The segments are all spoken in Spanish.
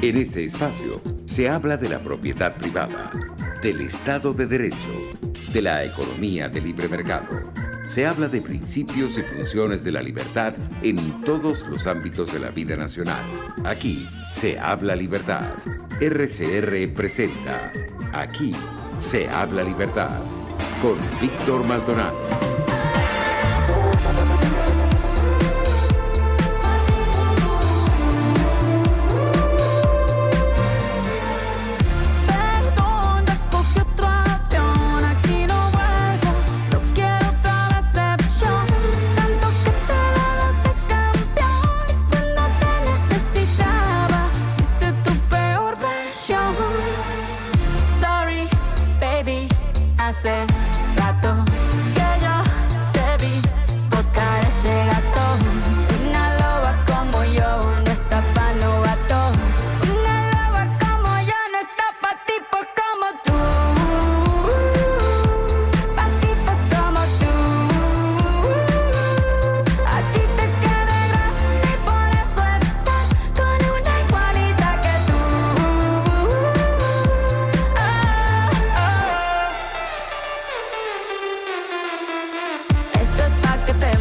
En este espacio se habla de la propiedad privada, del Estado de Derecho, de la economía de libre mercado. Se habla de principios y funciones de la libertad en todos los ámbitos de la vida nacional. Aquí se habla libertad. RCR presenta Aquí se habla libertad con Víctor Maldonado. Hace rato que yo te vi tocar ese gato. Una loba como yo no está pa' novato. Una loba como yo no está pa' tipos como tú. Pa' tipos como tú. A ti te queda grande y por eso estás con una igualita que tú.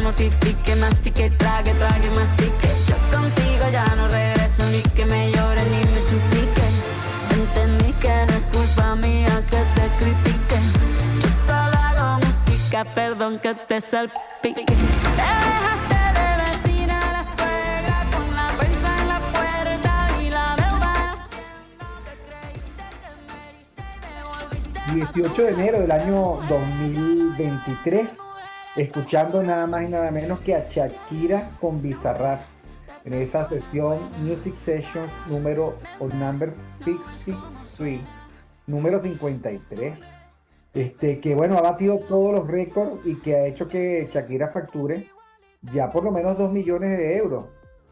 Mortifique, mastique, trague, mastique. Yo contigo ya no regreso, ni que me llore ni me suplique. Entendí que no es culpa mía que te critique. Yo solo hago música, perdón que te salpique. Te dejaste de vecina a la suegra con la prensa en la puerta y la deuda haciendo que creíste que me diste y me volviste 18 de enero del año 2023, escuchando nada más y nada menos que a Shakira con Bizarrap en esa sesión Music Session number 53, número 53, que bueno, ha batido todos los récords y que ha hecho que Shakira facture ya por lo menos 2 millones de euros,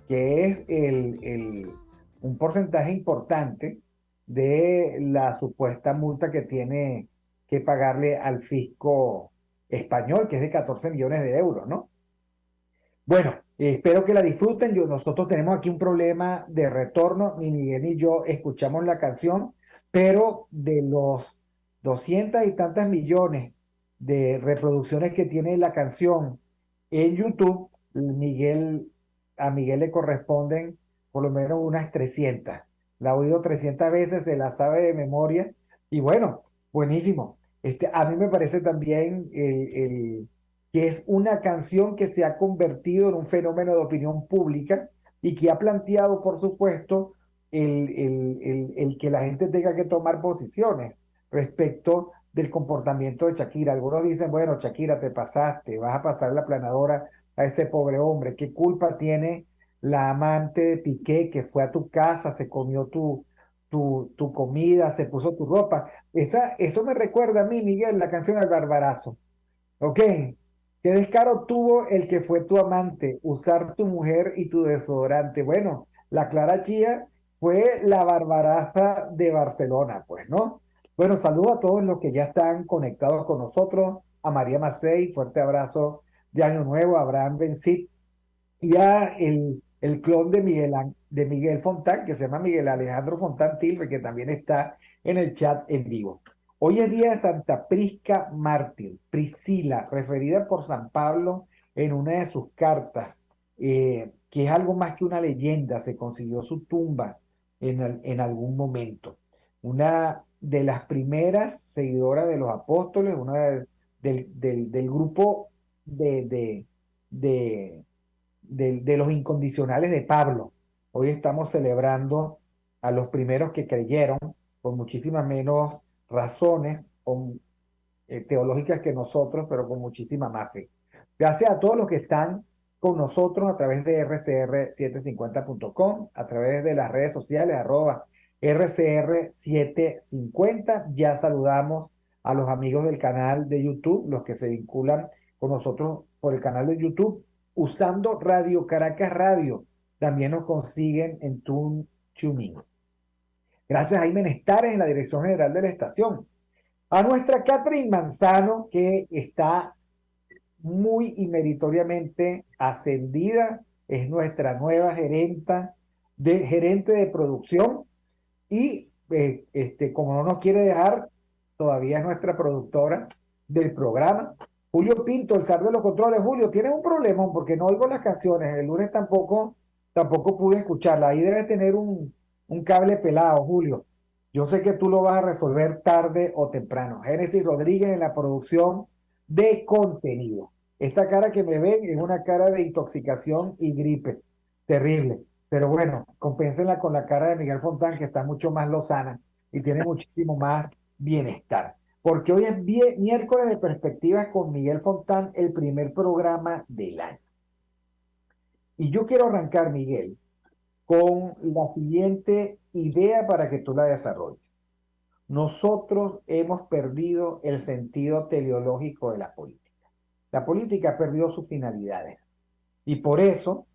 que es un porcentaje importante de la supuesta multa que tiene que pagarle al fisco español, que es de 14 millones de euros, ¿no? Bueno, espero que la disfruten. Nosotros tenemos aquí un problema de retorno, ni Miguel ni yo escuchamos la canción, pero de los 200 y tantas millones de reproducciones que tiene la canción en YouTube, a Miguel le corresponden por lo menos unas 300. La ha oído 300 veces, se la sabe de memoria, y bueno, buenísimo. A mí me parece también que es una canción que se ha convertido en un fenómeno de opinión pública y que ha planteado, por supuesto, el que la gente tenga que tomar posiciones respecto del comportamiento de Shakira. Algunos dicen, bueno, Shakira, te pasaste, vas a pasar la planadora a ese pobre hombre. ¿Qué culpa tiene la amante de Piqué que fue a tu casa, se comió tu comida, se puso tu ropa? Eso me recuerda a mí, Miguel, la canción El Barbarazo. ¿Ok? ¿Qué descaro tuvo el que fue tu amante usar tu mujer y tu desodorante? Bueno, la Clara Chía fue la Barbaraza de Barcelona, pues, ¿no? Bueno, saludo a todos los que ya están conectados con nosotros. A María Macei, fuerte abrazo de Año Nuevo, a Abraham Bencit y a el clon de Miguel Fontán, que se llama Miguel Alejandro Fontán Tilbe, que también está en el chat en vivo. Hoy es día de Santa Prisca Mártir, Priscila, referida por San Pablo en una de sus cartas, que es algo más que una leyenda. Se consiguió su tumba en algún momento. Una de las primeras seguidoras de los apóstoles, del grupo de, de de los incondicionales de Pablo. Hoy estamos celebrando a los primeros que creyeron, con muchísimas menos razones teológicas que nosotros, pero con muchísima más fe. Gracias a todos los que están con nosotros a través de rcr750.com, a través de las redes sociales, @rcr750. Ya saludamos a los amigos del canal de YouTube, los que se vinculan con nosotros por el canal de YouTube, usando Radio Caracas Radio. También nos consiguen en TuneIn. Gracias a Jaime Nestares en la dirección general de la estación. A nuestra Catherine Manzano, que está muy y meritoriamente ascendida, es nuestra nueva gerente de producción. Y como no nos quiere dejar, todavía es nuestra productora del programa. Julio Pinto, el zar de los controles. Julio, tienes un problema porque no oigo las canciones. El lunes tampoco pude escucharla. Ahí debes tener un cable pelado, Julio. Yo sé que tú lo vas a resolver tarde o temprano. Génesis Rodríguez en la producción de contenido. Esta cara que me ven es una cara de intoxicación y gripe. Terrible. Pero bueno, compénsenla con la cara de Miguel Fontán, que está mucho más lozana y tiene muchísimo más bienestar. Porque hoy es miércoles de perspectivas con Miguel Fontán, el primer programa del año. Y yo quiero arrancar, Miguel, con la siguiente idea para que tú la desarrolles. Nosotros hemos perdido el sentido teleológico de la política. La política ha perdido sus finalidades. Y por eso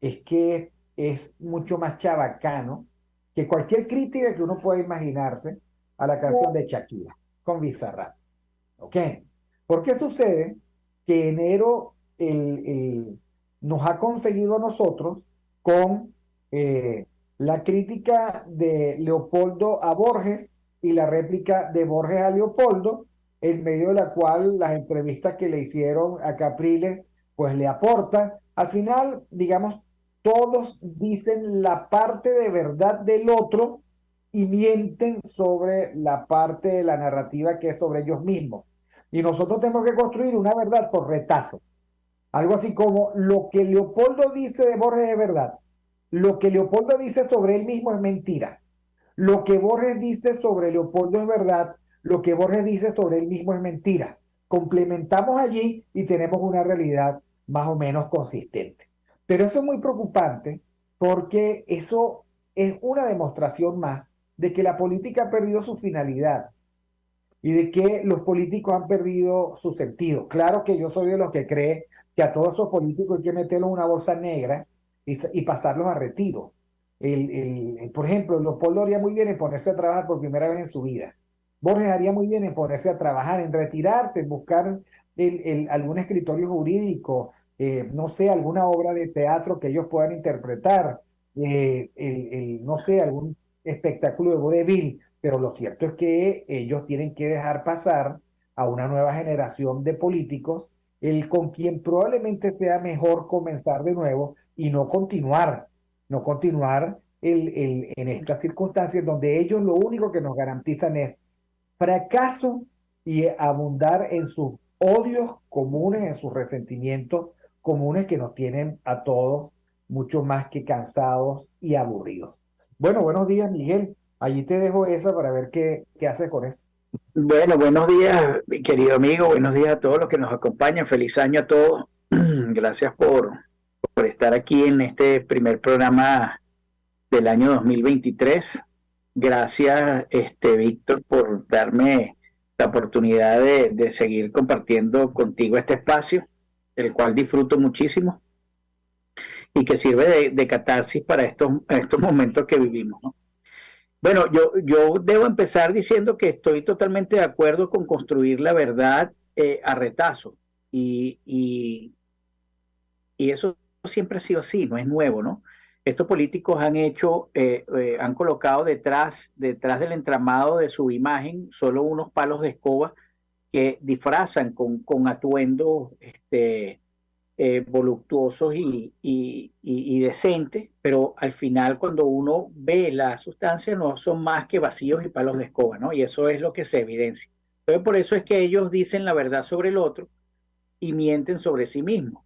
es que es mucho más chabacano que cualquier crítica que uno pueda imaginarse a la canción de Shakira con Bizarrap. ¿Ok? ¿Por qué sucede que enero nos ha conseguido a nosotros con la crítica de Leopoldo a Borges y la réplica de Borges a Leopoldo, en medio de la cual las entrevistas que le hicieron a Capriles, pues le aportan? Al final, digamos, todos dicen la parte de verdad del otro y mienten sobre la parte de la narrativa que es sobre ellos mismos. Y nosotros tenemos que construir una verdad por retazo. Algo así como lo que Leopoldo dice de Borges es verdad. Lo que Leopoldo dice sobre él mismo es mentira. Lo que Borges dice sobre Leopoldo es verdad. Lo que Borges dice sobre él mismo es mentira. Complementamos allí y tenemos una realidad más o menos consistente. Pero eso es muy preocupante porque eso es una demostración más de que la política ha perdido su finalidad y de que los políticos han perdido su sentido. Claro que yo soy de los que cree que a todos esos políticos hay que meterlos en una bolsa negra y pasarlos a retiro. Por ejemplo, Leopoldo haría muy bien en ponerse a trabajar por primera vez en su vida. Borges haría muy bien en ponerse a trabajar, en retirarse, en buscar algún escritorio jurídico, no sé, alguna obra de teatro que ellos puedan interpretar, no sé, algún espectáculo de vodevil. Pero lo cierto es que ellos tienen que dejar pasar a una nueva generación de políticos, el con quien probablemente sea mejor comenzar de nuevo y no continuar en estas circunstancias donde ellos lo único que nos garantizan es fracaso y abundar en sus odios comunes, en sus resentimientos comunes que nos tienen a todos mucho más que cansados y aburridos. Bueno, buenos días, Miguel. Allí te dejo esa para ver qué haces con eso. Bueno, buenos días, mi querido amigo, buenos días a todos los que nos acompañan, feliz año a todos. Gracias por estar aquí en este primer programa del año 2023. Gracias, Víctor, por darme la oportunidad de seguir compartiendo contigo este espacio, el cual disfruto muchísimo y que sirve de catarsis para estos momentos que vivimos, ¿no? Bueno, yo debo empezar diciendo que estoy totalmente de acuerdo con construir la verdad a retazo. Y, y eso siempre ha sido así, no es nuevo, ¿no? Estos políticos han colocado detrás del entramado de su imagen solo unos palos de escoba que disfrazan con atuendos voluptuosos y decentes, pero al final cuando uno ve la sustancia no son más que vacíos y palos de escoba, ¿no? Y eso es lo que se evidencia. Entonces por eso es que ellos dicen la verdad sobre el otro y mienten sobre sí mismos.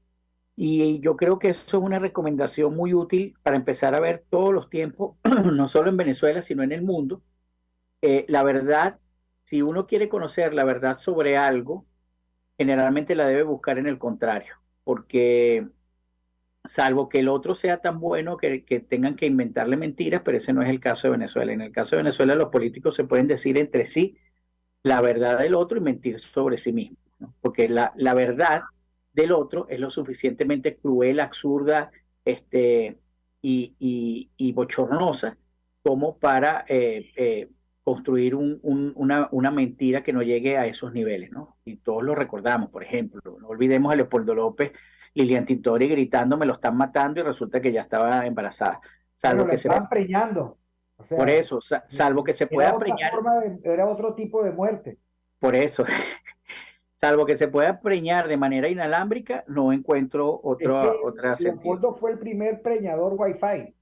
Y yo creo que eso es una recomendación muy útil para empezar a ver todos los tiempos, no solo en Venezuela, sino en el mundo. La verdad, si uno quiere conocer la verdad sobre algo, generalmente la debe buscar en el contrario, porque salvo que el otro sea tan bueno que tengan que inventarle mentiras, pero ese no es el caso de Venezuela. En el caso de Venezuela, los políticos se pueden decir entre sí la verdad del otro y mentir sobre sí mismos, ¿no? Porque la verdad del otro es lo suficientemente cruel, absurda, y bochornosa como para construir una mentira que no llegue a esos niveles, ¿no? Y todos lo recordamos, por ejemplo, no olvidemos a Leopoldo López, Lilian Tintori gritando, me lo están matando y resulta que ya estaba embarazada. Bueno, Salvo la que se estaban preñando. O Por sea, eso, salvo que se era pueda otra preñar, forma era otro tipo de muerte. por eso, salvo que se pueda preñar de manera inalámbrica, no encuentro Es que otra sentido. Leopoldo fue el primer preñador Wi-Fi.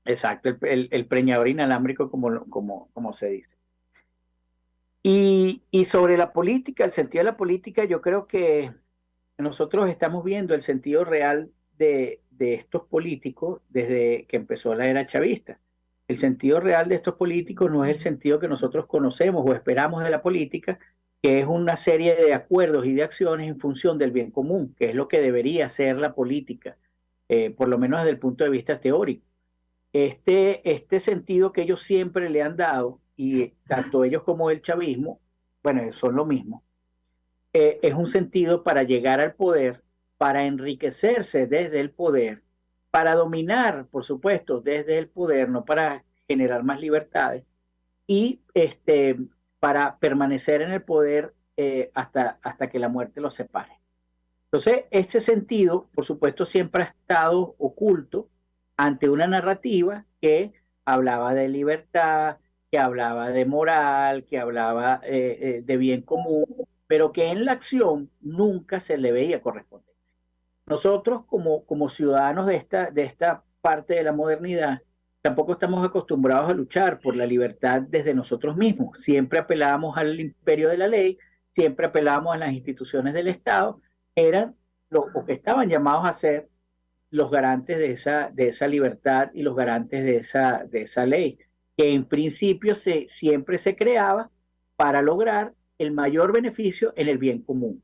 Exacto, el preñador inalámbrico, como se dice. Y sobre la política, el sentido de la política, yo creo que nosotros estamos viendo el sentido real de estos políticos desde que empezó la era chavista. El sentido real de estos políticos no es el sentido que nosotros conocemos o esperamos de la política, que es una serie de acuerdos y de acciones en función del bien común, que es lo que debería ser la política, por lo menos desde el punto de vista teórico. Este sentido que ellos siempre le han dado, y tanto ellos como el chavismo, bueno, son lo mismo, es un sentido para llegar al poder, para enriquecerse desde el poder, para dominar, por supuesto, desde el poder, no para generar más libertades, y para permanecer en el poder hasta que la muerte los separe. Entonces, este sentido, por supuesto, siempre ha estado oculto ante una narrativa que hablaba de libertad, que hablaba de moral, que hablaba de bien común, pero que en la acción nunca se le veía correspondencia. Nosotros, como ciudadanos de esta parte de la modernidad, tampoco estamos acostumbrados a luchar por la libertad desde nosotros mismos. Siempre apelábamos al imperio de la ley, siempre apelábamos a las instituciones del Estado, eran o que estaban llamados a ser los garantes de esa libertad y los garantes de esa ley, que en principio siempre se creaba para lograr el mayor beneficio en el bien común.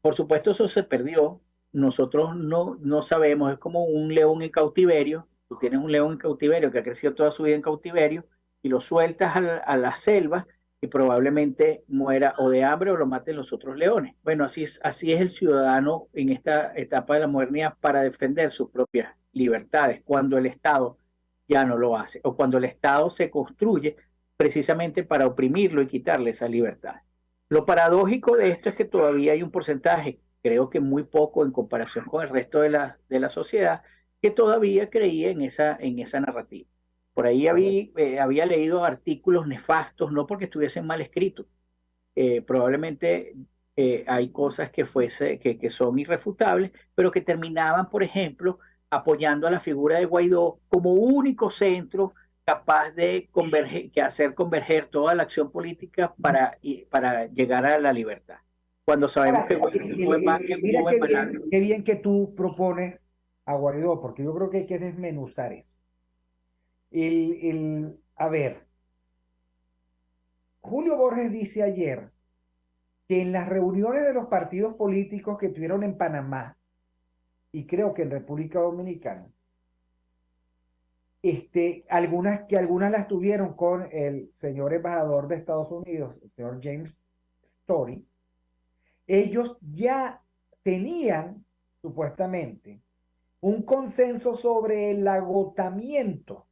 Por supuesto, eso se perdió. Nosotros no sabemos, es como un león en cautiverio. Tú tienes un león en cautiverio que ha crecido toda su vida en cautiverio y lo sueltas a la selva y probablemente muera o de hambre o lo maten los otros leones. Bueno, así es el ciudadano en esta etapa de la modernidad para defender sus propias libertades, cuando el Estado ya no lo hace o cuando el Estado se construye precisamente para oprimirlo y quitarle esa libertad. Lo paradójico de esto es que todavía hay un porcentaje, creo que muy poco en comparación con el resto de la sociedad, que todavía creía en esa narrativa. Por ahí había leído artículos nefastos, no porque estuviesen mal escritos, probablemente hay cosas que son irrefutables, pero que terminaban, por ejemplo, apoyando a la figura de Guaidó como único centro capaz de hacer converger toda la acción política para llegar a la libertad. Cuando sabemos Ahora, que Guaidó no es más que un mira joven banano. qué bien que tú propones a Guaidó, porque yo creo que hay que desmenuzar eso. A ver, Julio Borges dice ayer que en las reuniones de los partidos políticos que tuvieron en Panamá y creo que en República Dominicana, algunas las tuvieron con el señor embajador de Estados Unidos, el señor James Story, ellos ya tenían supuestamente un consenso sobre el agotamiento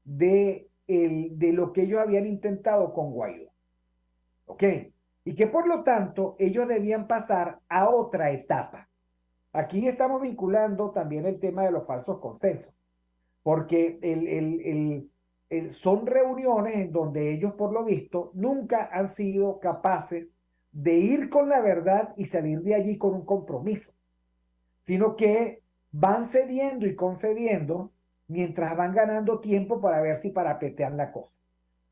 de lo que ellos habían intentado con Guaidó. ¿Ok? Y que por lo tanto ellos debían pasar a otra etapa. Aquí estamos vinculando también el tema de los falsos consensos, porque son reuniones en donde ellos por lo visto nunca han sido capaces de ir con la verdad y salir de allí con un compromiso, sino que van cediendo y concediendo mientras van ganando tiempo para ver si parapetean la cosa.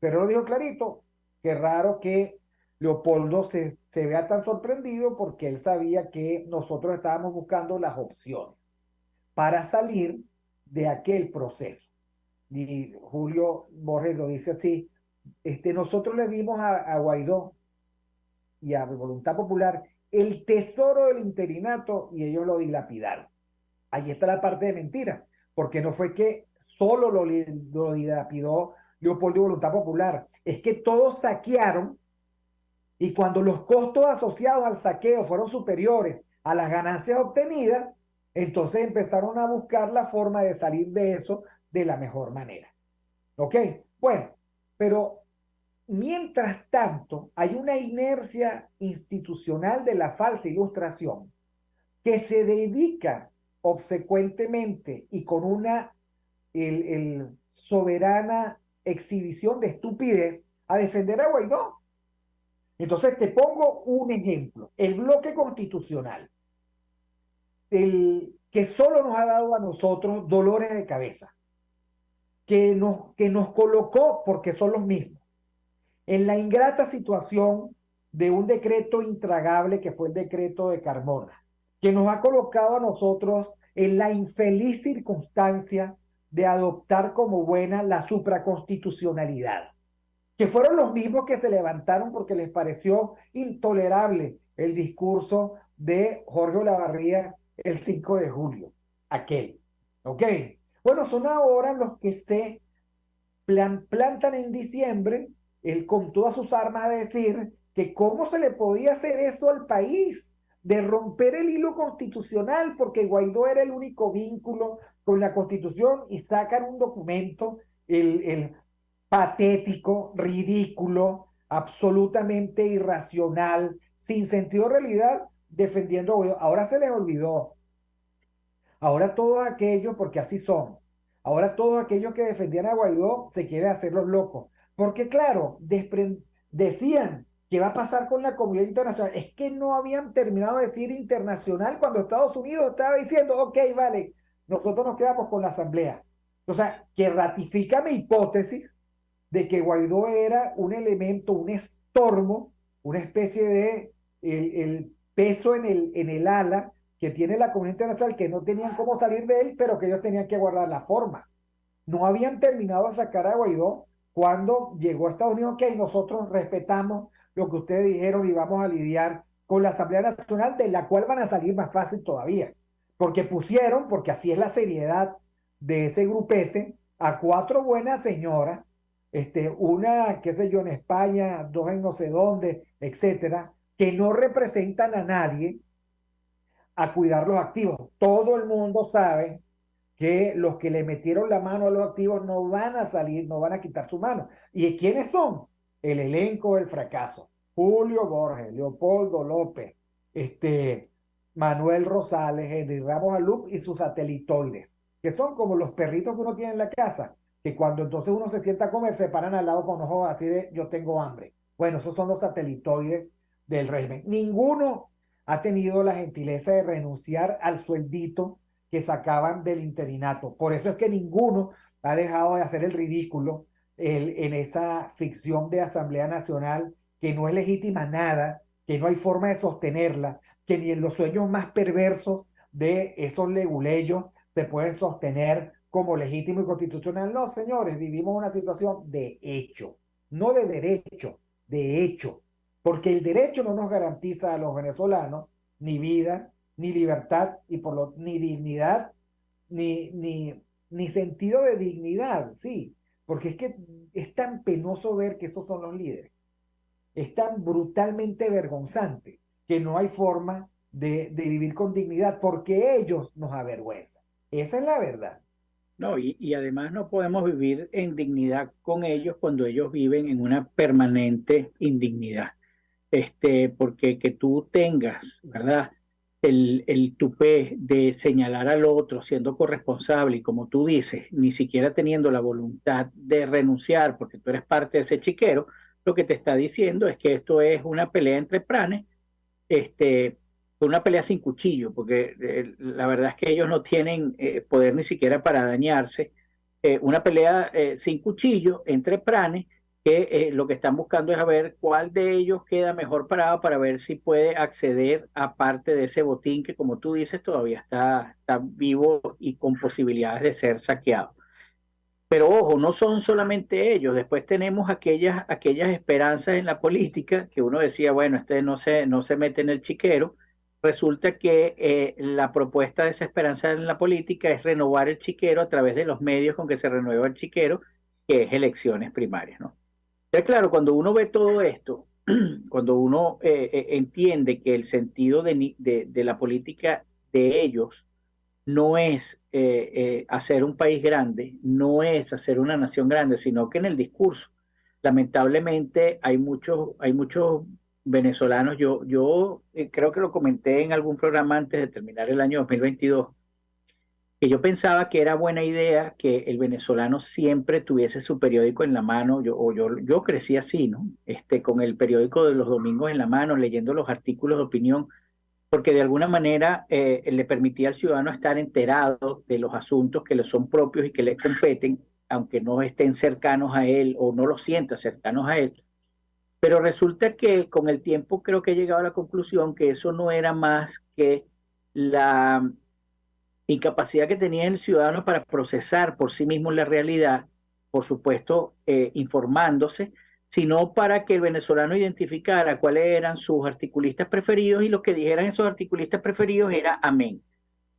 Pero lo dijo clarito, qué raro que Leopoldo se vea tan sorprendido porque él sabía que nosotros estábamos buscando las opciones para salir de aquel proceso. Y Julio Borges lo dice así, nosotros le dimos a Guaidó y a Voluntad Popular el tesoro del interinato y ellos lo dilapidaron. Ahí está la parte de mentira, porque no fue que solo lo dilapidó Leopoldo y Voluntad Popular, es que todos saquearon y cuando los costos asociados al saqueo fueron superiores a las ganancias obtenidas, entonces empezaron a buscar la forma de salir de eso de la mejor manera. ¿Ok? Bueno, pero mientras tanto, hay una inercia institucional de la falsa ilustración que se dedica obsecuentemente y con soberana exhibición de estupidez a defender a Guaidó. Entonces te pongo un ejemplo. El bloque constitucional, que solo nos ha dado a nosotros dolores de cabeza, que nos colocó, porque son los mismos, en la ingrata situación de un decreto intragable que fue el decreto de Carmona, que nos ha colocado a nosotros en la infeliz circunstancia de adoptar como buena la supraconstitucionalidad, que fueron los mismos que se levantaron porque les pareció intolerable el discurso de Jorge Olavarría el 5 de julio, aquel. ¿Ok? Bueno, son ahora los que se plantan en diciembre con todas sus armas a decir que cómo se le podía hacer eso al país, de romper el hilo constitucional, porque Guaidó era el único vínculo con la Constitución, y sacan un documento, el patético, ridículo, absolutamente irracional, sin sentido de realidad, defendiendo a Guaidó. Ahora se les olvidó. Ahora todos aquellos, porque así son, ahora todos aquellos que defendían a Guaidó se quieren hacer los locos. Porque claro, decían que va a pasar con la comunidad internacional. Es que no habían terminado de decir internacional cuando Estados Unidos estaba diciendo, ok, vale, nosotros nos quedamos con la asamblea. O sea, que ratifica mi hipótesis de que Guaidó era un elemento, un estorbo, una especie de el peso en el ala que tiene la comunidad internacional, que no tenían cómo salir de él, pero que ellos tenían que guardar las formas. No habían terminado de sacar a Guaidó cuando llegó a Estados Unidos, que nosotros respetamos lo que ustedes dijeron y vamos a lidiar con la Asamblea Nacional, de la cual van a salir más fácil todavía. Porque pusieron, porque así es la seriedad de ese grupete, a 4 buenas señoras, una, qué sé yo, en España, 2 en no sé dónde, etcétera, que no representan a nadie, a cuidar los activos. Todo el mundo sabe que los que le metieron la mano a los activos no van a salir, no van a quitar su mano. ¿Y quiénes son? El elenco del fracaso. Julio Borges, Leopoldo López, Manuel Rosales, Henry Ramos Alup y sus satelitoides, que son como los perritos que uno tiene en la casa, que cuando entonces uno se sienta a comer, se paran al lado con ojos así de yo tengo hambre. Bueno, esos son los satelitoides del régimen. Ninguno ha tenido la gentileza de renunciar al sueldito que sacaban del interinato. Por eso es que ninguno ha dejado de hacer el ridículo en esa ficción de Asamblea Nacional, que no es legítima nada, que no hay forma de sostenerla, que ni en los sueños más perversos de esos leguleyos se pueden sostener como legítimo y constitucional. No, señores, vivimos una situación de hecho, no de derecho, de hecho, porque el derecho no nos garantiza a los venezolanos ni vida, ni libertad, y ni dignidad, ni sentido de dignidad, sí, porque es que es tan penoso ver que esos son los líderes, es tan brutalmente vergonzante que no hay forma de vivir con dignidad, porque ellos nos avergüenzan. Esa es la verdad. No, y además no podemos vivir en dignidad con ellos cuando ellos viven en una permanente indignidad. Porque que tú tengas, ¿verdad? El tupé de señalar al otro siendo corresponsable y, como tú dices, ni siquiera teniendo la voluntad de renunciar porque tú eres parte de ese chiquero, lo que te está diciendo es que esto es una pelea entre pranes, una pelea sin cuchillo, porque la verdad es que ellos no tienen poder ni siquiera para dañarse. Una pelea sin cuchillo entre pranes, que lo que están buscando es a ver cuál de ellos queda mejor parado para ver si puede acceder a parte de ese botín que, como tú dices, todavía está vivo y con posibilidades de ser saqueado. Pero ojo, no son solamente ellos. Después tenemos aquellas esperanzas en la política que uno decía, bueno, no se mete en el chiquero. Resulta que la propuesta de esa esperanza en la política es renovar el chiquero a través de los medios con que se renueva el chiquero, que es elecciones primarias, ¿no? Entonces, claro, cuando uno ve todo esto, cuando uno entiende que el sentido de la política de ellos no es hacer un país grande, no es hacer una nación grande, sino que en el discurso, lamentablemente hay muchos venezolanos, yo creo que lo comenté en algún programa antes de terminar el año 2022, que yo pensaba que era buena idea que el venezolano siempre tuviese su periódico en la mano. Yo crecí así, ¿no? Con el periódico de los domingos en la mano, leyendo los artículos de opinión, porque de alguna manera le permitía al ciudadano estar enterado de los asuntos que le son propios y que le competen, aunque no estén cercanos a él o no los sienta cercanos a él. Pero resulta que con el tiempo creo que he llegado a la conclusión que eso no era más que la incapacidad que tenía el ciudadano para procesar por sí mismo la realidad, por supuesto, informándose, sino para que el venezolano identificara cuáles eran sus articulistas preferidos y lo que dijeran esos articulistas preferidos era amén.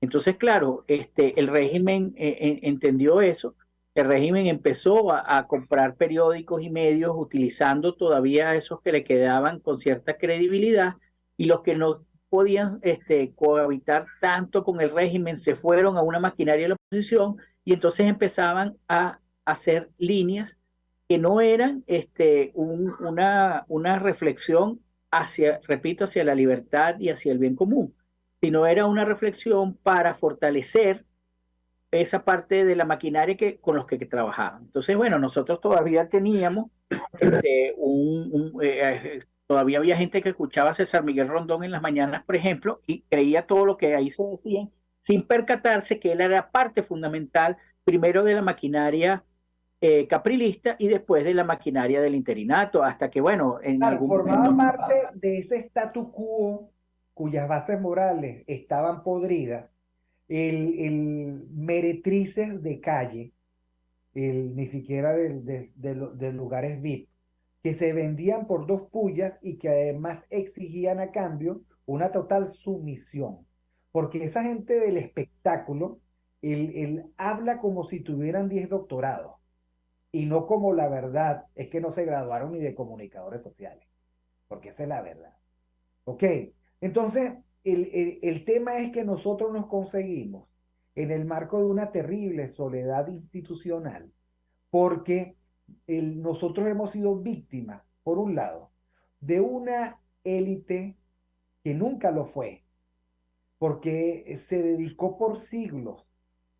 Entonces, claro, el régimen entendió eso. El régimen empezó a comprar periódicos y medios utilizando todavía esos que le quedaban con cierta credibilidad, y los que no podían cohabitar tanto con el régimen se fueron a una maquinaria de la oposición, y entonces empezaban a hacer líneas que no eran una reflexión hacia, repito, hacia la libertad y hacia el bien común, sino era una reflexión para fortalecer esa parte de la maquinaria con los que trabajaban. Entonces, bueno, nosotros todavía teníamos todavía había gente que escuchaba a César Miguel Rondón en las mañanas, por ejemplo, y creía todo lo que ahí se decía, sin percatarse que él era parte fundamental, primero de la maquinaria caprilista y después de la maquinaria del interinato, hasta que, bueno, en Claro, algún formaba momento... parte de ese statu quo cuyas bases morales estaban podridas, el meretrices de calle, ni siquiera de lugares VIP, que se vendían por dos pullas y que además exigían a cambio una total sumisión. Porque esa gente del espectáculo, él habla como si tuvieran 10 doctorados y no como la verdad es que no se graduaron ni de comunicadores sociales, porque esa es la verdad. ¿Ok? Entonces, el tema es que nosotros nos conseguimos en el marco de una terrible soledad institucional, porque nosotros hemos sido víctimas, por un lado, de una élite que nunca lo fue, porque se dedicó por siglos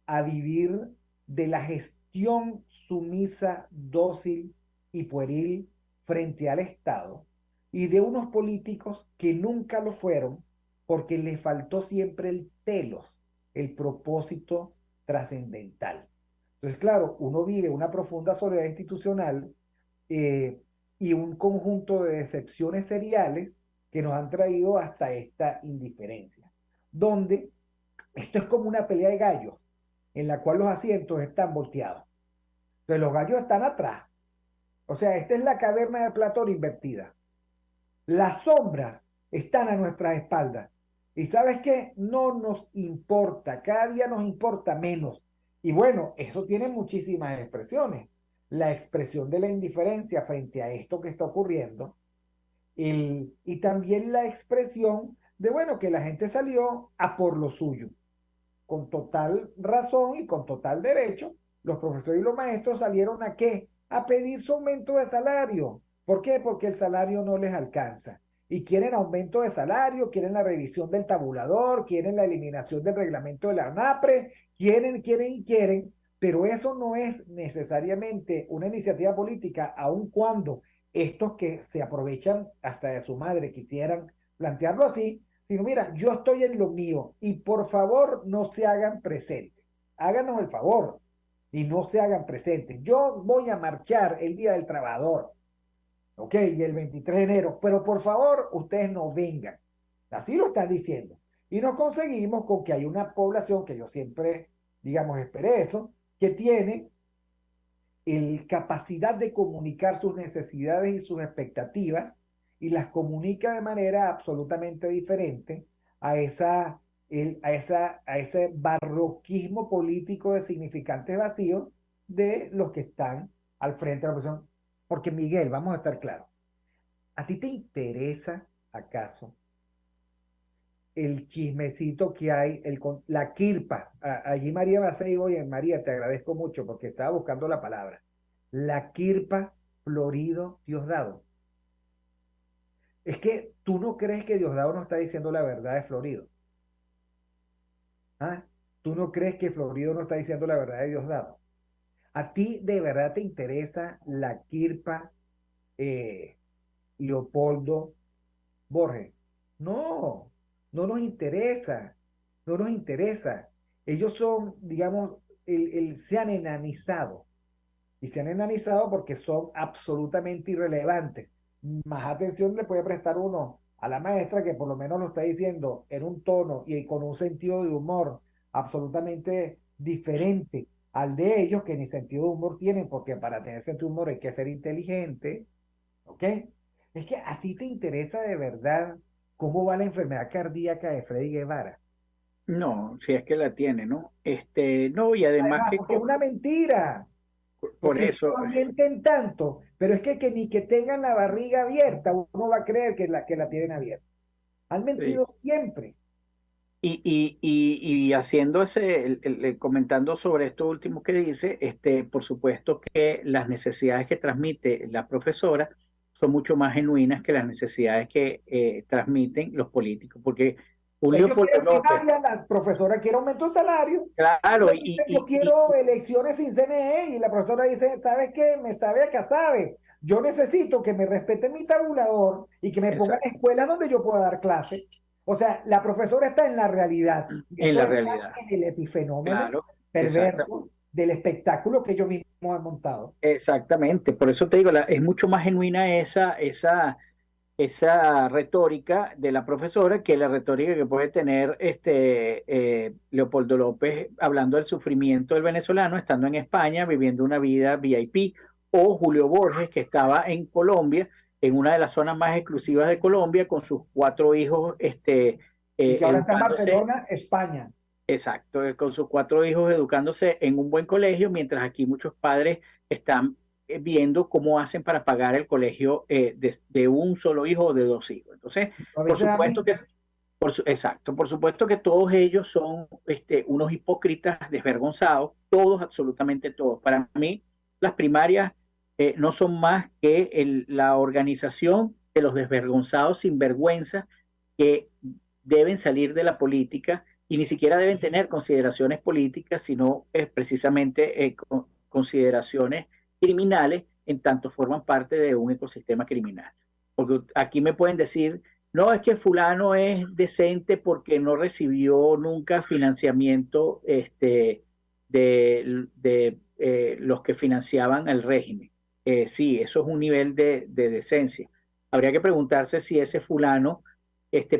a vivir de la gestión sumisa, dócil y pueril frente al Estado, y de unos políticos que nunca lo fueron porque les faltó siempre el telos, el propósito trascendental. Entonces, claro, uno vive una profunda soledad institucional eh, y un conjunto de decepciones seriales que nos han traído hasta esta indiferencia, donde esto es como una pelea de gallos en la cual los asientos están volteados. Entonces los gallos están atrás. O sea, esta es la caverna de Platón invertida. Las sombras están a nuestras espaldas. Y sabes qué, no nos importa, cada día nos importa menos. Y bueno, eso tiene muchísimas expresiones. La expresión de la indiferencia frente a esto que está ocurriendo. Y también la expresión de, bueno, que la gente salió a por lo suyo. Con total razón y con total derecho, los profesores y los maestros salieron a ¿qué? A pedir su aumento de salario. ¿Por qué? Porque el salario no les alcanza. Y quieren aumento de salario, quieren la revisión del tabulador, quieren la eliminación del reglamento de la ANAPRE, quieren, pero eso no es necesariamente una iniciativa política, aun cuando estos que se aprovechan hasta de su madre quisieran plantearlo así, sino mira, yo estoy en lo mío y por favor no se hagan presentes. Háganos el favor y no se hagan presentes. Yo voy a marchar el Día del Trabajador, ¿ok? Y el 23 de enero, pero por favor ustedes no vengan. Así lo están diciendo. Y nos conseguimos con que hay una población que yo siempre, digamos, esperé eso, que tiene capacidad de comunicar sus necesidades y sus expectativas y las comunica de manera absolutamente diferente a, a ese barroquismo político de significantes vacíos de los que están al frente de la oposición. Porque Miguel, vamos a estar claros, ¿a ti te interesa acaso el chismecito que hay, la quirpa? Allí María Macei, oye, María, te agradezco mucho porque estaba buscando la palabra. La quirpa Florido Diosdado. Es que tú no crees que Diosdado no está diciendo la verdad de Florido. ¿Ah? ¿tú no crees que Florido no está diciendo la verdad de Diosdado? ¿A ti de verdad te interesa la Kirpa Leopoldo Borges? No, no nos interesa, no nos interesa. Ellos son, digamos, se han enanizado. Y se han enanizado porque son absolutamente irrelevantes. Más atención le puede prestar uno a la maestra que por lo menos lo está diciendo en un tono y con un sentido de humor absolutamente diferente al de ellos, que ni sentido de humor tienen, porque para tener sentido de humor hay que ser inteligente, ¿ok? Es que a ti te interesa de verdad cómo va la enfermedad cardíaca de Freddy Guevara. No, si es que la tiene, ¿no? No, y además Además, que porque es una mentira. por Porque eso, ellos mienten tanto, pero es que ni que tengan la barriga abierta, uno va a creer que la tienen abierta. Han sí. mentido siempre. Y haciendo comentando sobre esto último que dice, por supuesto que las necesidades que transmite la profesora son mucho más genuinas que las necesidades que transmiten los políticos, porque un Ellos Leopoldo quieren López, primaria, la profesora quiere aumento de salario. claro, Ellos dicen, yo quiero elecciones sin CNE, y la profesora dice, ¿sabes qué? Me sabe a casabe. Yo necesito que me respeten mi tabulador y que me pongan exacto, escuelas donde yo pueda dar clases. O sea, la profesora está en la realidad. Y en esto la está realidad, en el epifenómeno claro, exactamente. perverso del espectáculo que ellos mismos han montado. Exactamente, por eso te digo, es mucho más genuina esa retórica de la profesora que la retórica que puede tener Leopoldo López hablando del sufrimiento del venezolano, estando en España, viviendo una vida VIP, o Julio Borges, que estaba en Colombia, en una de las zonas más exclusivas de Colombia, con sus 4 hijos Y que ahora está en educándose. Barcelona, España. Exacto, con sus 4 hijos educándose en un buen colegio, mientras aquí muchos padres están viendo cómo hacen para pagar el colegio de un solo hijo o de 2 hijos. Entonces, A por veces a supuesto mí, que, exacto, por supuesto que todos ellos son unos hipócritas desvergonzados, todos, absolutamente todos. Para mí, las primarias no son más que la organización de los desvergonzados sinvergüenza que deben salir de la política y ni siquiera deben tener consideraciones políticas, sino precisamente consideraciones criminales, en tanto forman parte de un ecosistema criminal. Porque aquí me pueden decir, no, es que fulano es decente porque no recibió nunca financiamiento de los que financiaban el régimen. Sí, eso es un nivel de decencia. Habría que preguntarse si ese fulano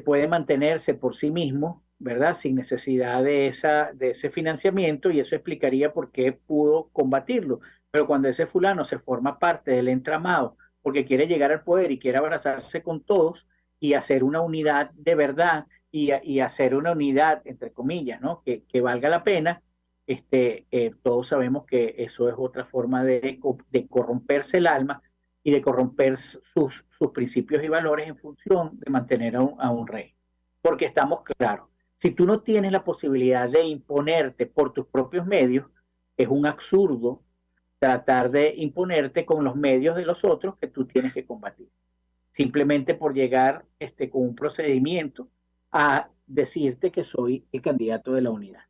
puede mantenerse por sí mismo, ¿verdad? Sin necesidad de ese financiamiento, y eso explicaría por qué pudo combatirlo. Pero cuando ese fulano se forma parte del entramado porque quiere llegar al poder y quiere abrazarse con todos y hacer una unidad de verdad y hacer una unidad, entre comillas, ¿no? Que valga la pena, todos sabemos que eso es otra forma de corromperse el alma y de corromper sus principios y valores en función de mantener a un rey. Porque estamos claros, si tú no tienes la posibilidad de imponerte por tus propios medios, es un absurdo tratar de imponerte con los medios de los otros que tú tienes que combatir. Simplemente por llegar con un procedimiento a decirte que soy el candidato de la unidad.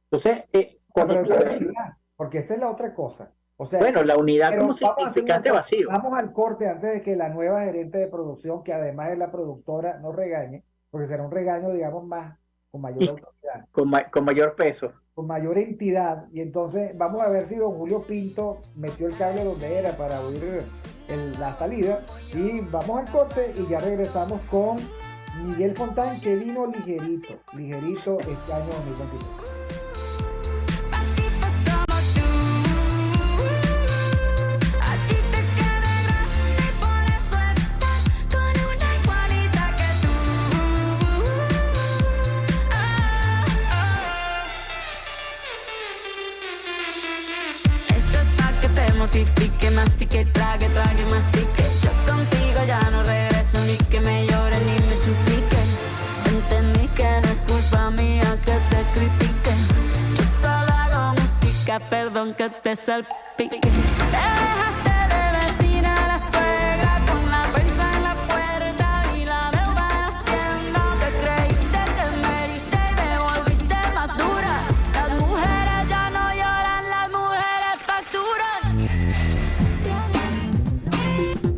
Entonces, pero es la realidad, porque esa es la otra cosa. O sea, bueno, la unidad como vamos a hacer significante vacío. Vamos al corte antes de que la nueva gerente de producción, que además es la productora, nos regañe, porque será un regaño, digamos, más con mayor autoridad, con mayor peso. con mayor entidad. Y entonces vamos a ver si don Julio Pinto metió el cable donde era para oír la salida. Y vamos al corte y ya regresamos con Miguel Fontán, que vino ligerito este año 2023. Mortifique, mastique, trague, mastique. Yo contigo ya no regreso, ni que me llore ni me suplique. Entendí que no es culpa mía que te critique. Yo solo hago música, perdón que te salpique. Te dejaste de vecina a la suegra con la prensa en la puerta y la deuda en Hacienda. Te creíste que me heriste y me volviste más dura. Las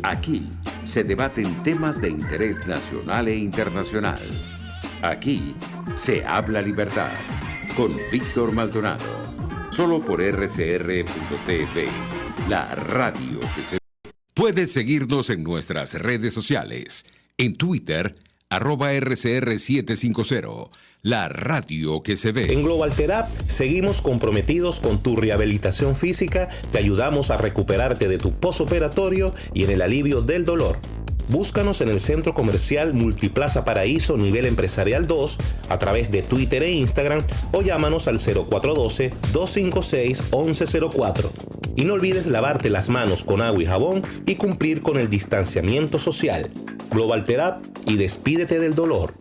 Aquí se debaten temas de interés nacional e internacional. Aquí se habla libertad con Víctor Maldonado. Solo por rcr.tv, la radio que se... Puedes seguirnos en nuestras redes sociales. En Twitter, @RCR750, la radio que se ve. En Global Therapy seguimos comprometidos con tu rehabilitación física, te ayudamos a recuperarte de tu posoperatorio y en el alivio del dolor. Búscanos en el Centro Comercial Multiplaza Paraíso Nivel Empresarial 2 a través de Twitter e Instagram o llámanos al 0412-256-1104. Y no olvides lavarte las manos con agua y jabón y cumplir con el distanciamiento social. Global Therapy y despídete del dolor.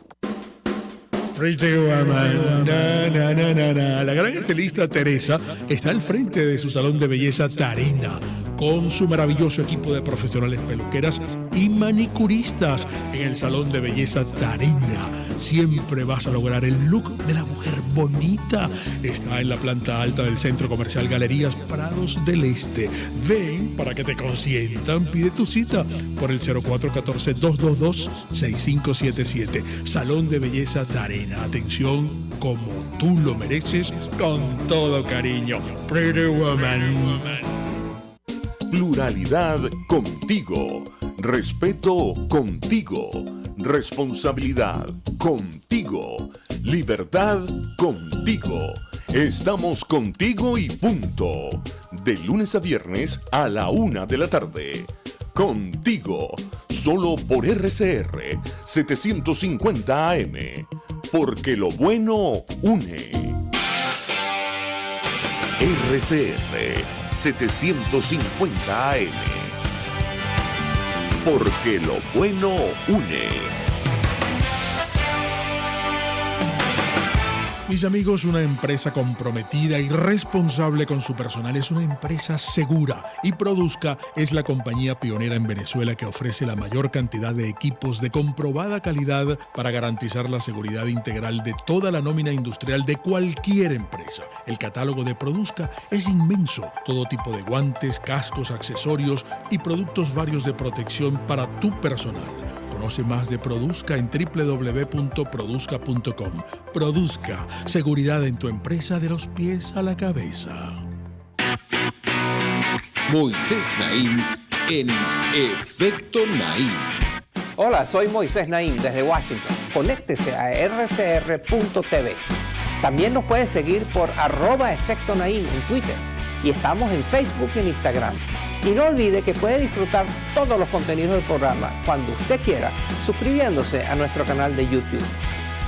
Pretty woman, na, na, na, na, na. La gran estilista Teresa está al frente de su salón de belleza Tarina, con su maravilloso equipo de profesionales peluqueras y manicuristas. En el salón de belleza Tarina siempre vas a lograr el look de la mujer bonita. Está en la planta alta del Centro Comercial Galerías Prados del Este. Ven para que te consientan. Pide tu cita por el 0414-222-6577. Salón de belleza Tarina. Atención como tú lo mereces, con todo cariño. Pretty woman. Pluralidad contigo. Respeto contigo. Responsabilidad contigo. Libertad contigo. Estamos contigo y punto. De lunes a viernes a la 1 de la tarde. Contigo. Solo por RCR 750 AM. Porque lo bueno une. RCR 750 AM. Porque lo bueno une. Mis amigos, una empresa comprometida y responsable con su personal es una empresa segura, y Produzca es la compañía pionera en Venezuela que ofrece la mayor cantidad de equipos de comprobada calidad para garantizar la seguridad integral de toda la nómina industrial de cualquier empresa. El catálogo de Produzca es inmenso, todo tipo de guantes, cascos, accesorios y productos varios de protección para tu personal. Conoce más de Produzca en www.produzca.com. Produzca, seguridad en tu empresa de los pies a la cabeza. Moisés Naim en Efecto Naim. Hola, soy Moisés Naim desde Washington. Conéctese a rcr.tv. También nos puede seguir por @Efecto Naim en Twitter. Y estamos en Facebook y en Instagram. Y no olvide que puede disfrutar todos los contenidos del programa cuando usted quiera, suscribiéndose a nuestro canal de YouTube.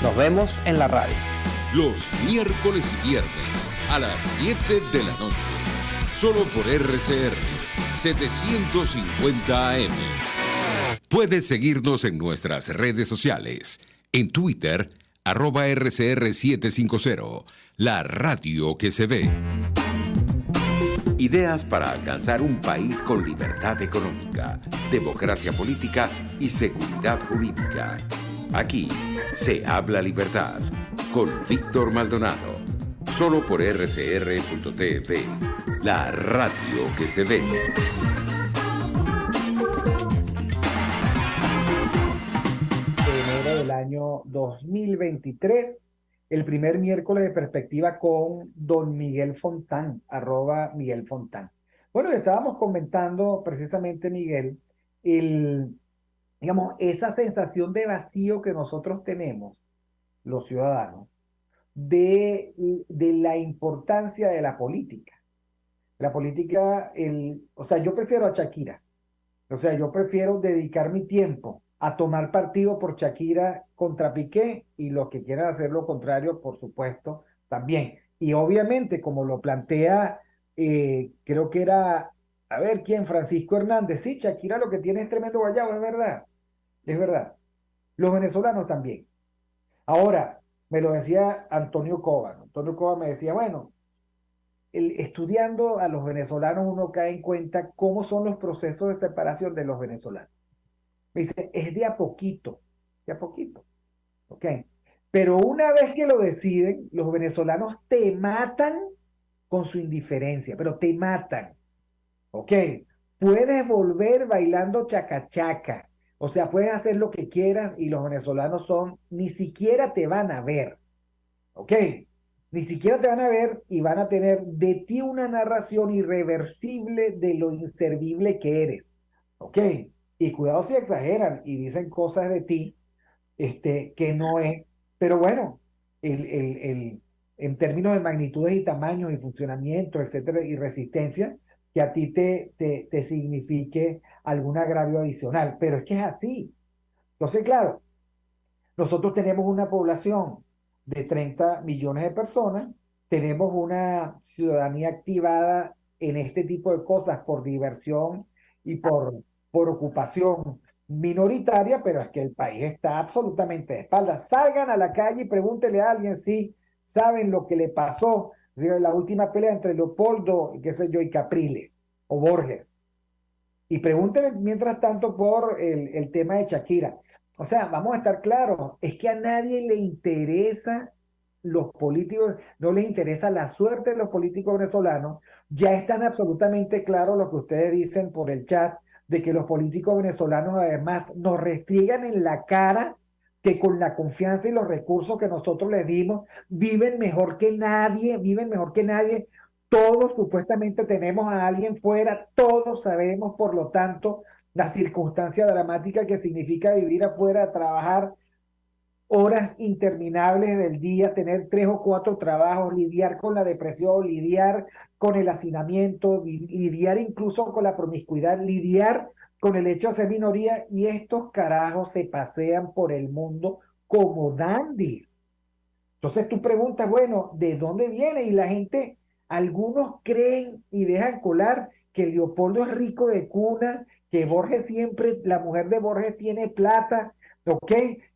Nos vemos en la radio. Los miércoles y viernes a las 7 de la noche. Solo por RCR 750 AM. Puedes seguirnos en nuestras redes sociales. En Twitter, @RCR750. La radio que se ve. Ideas para alcanzar un país con libertad económica, democracia política y seguridad jurídica. Aquí se habla libertad con Víctor Maldonado. Solo por rcr.tv, la radio que se ve. De enero del año 2023. El primer miércoles de perspectiva con don Miguel Fontán, @Miguel Fontán. Bueno, estábamos comentando precisamente, Miguel, digamos, esa sensación de vacío que nosotros tenemos, los ciudadanos, de la importancia de la política. La política, o sea, yo prefiero a Shakira. O sea, yo prefiero dedicar mi tiempo a tomar partido por Shakira contra Piqué, y los que quieran hacer lo contrario, por supuesto, también. Y obviamente, como lo plantea, creo que era, a ver, ¿quién? Francisco Hernández. Sí, Shakira lo que tiene es tremendo guayabo, es verdad. Es verdad. Los venezolanos también. Ahora, me lo decía Antonio Cova. Antonio Cova me decía, bueno, estudiando a los venezolanos uno cae en cuenta cómo son los procesos de separación de los venezolanos. Me dice, es de a poquito, ¿ok? Pero una vez que lo deciden, los venezolanos te matan con su indiferencia, pero te matan, ¿ok? puedes volver bailando chacachaca. O sea, puedes hacer lo que quieras y los venezolanos ni siquiera te van a ver. ¿Ok? Ni siquiera te van a ver y van a tener de ti una narración irreversible de lo inservible que eres. ¿Ok? Y cuidado si exageran y dicen cosas de ti que no es. Pero bueno, en términos de magnitudes y tamaños y funcionamiento, etcétera, y resistencia, que a ti te signifique algún agravio adicional. Pero es que es así. Entonces, claro, nosotros tenemos una población de 30 millones de personas, tenemos una ciudadanía activada en este tipo de cosas por diversión y por ocupación minoritaria, pero es que el país está absolutamente de espaldas. Salgan a la calle y pregúntenle a alguien si saben lo que le pasó en la última pelea entre Leopoldo, qué sé yo, y Capriles o Borges. Y pregúntenle mientras tanto por el tema de Shakira. O sea, vamos a estar claros, es que a nadie le interesa los políticos, no les interesa la suerte de los políticos venezolanos. Ya están absolutamente claros lo que ustedes dicen por el chat, de que los políticos venezolanos además nos restriegan en la cara que con la confianza y los recursos que nosotros les dimos, viven mejor que nadie. Todos supuestamente tenemos a alguien fuera, todos sabemos, por lo tanto, la circunstancia dramática que significa vivir afuera, trabajar horas interminables del día, tener 3 o 4 trabajos, lidiar con la depresión, lidiar con el hacinamiento, lidiar incluso con la promiscuidad, lidiar con el hecho de ser minoría, y estos carajos se pasean por el mundo como dandis. Entonces tú preguntas, bueno, ¿de dónde viene? Y la gente, algunos creen y dejan colar que Leopoldo es rico de cuna, que Borges siempre, la mujer de Borges tiene plata, ¿ok?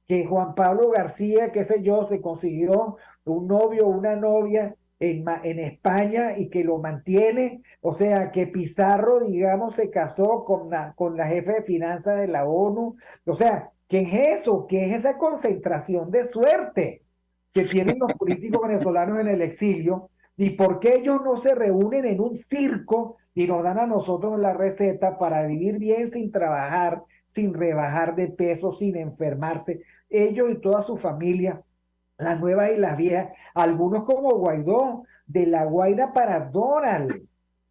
Que Juan Pablo García, qué sé yo, se consiguió un novio o una novia en España y que lo mantiene. O sea, que Pizarro, digamos, se casó con la jefe de finanzas de la ONU. O sea, ¿qué es eso? ¿Qué es esa concentración de suerte que tienen los políticos venezolanos en el exilio? ¿Y por qué ellos no se reúnen en un circo y nos dan a nosotros la receta para vivir bien sin trabajar, sin rebajar de peso, sin enfermarse? Ellos y toda su familia, las nuevas y las viejas, algunos como Guaidó, de La Guaira para Donald,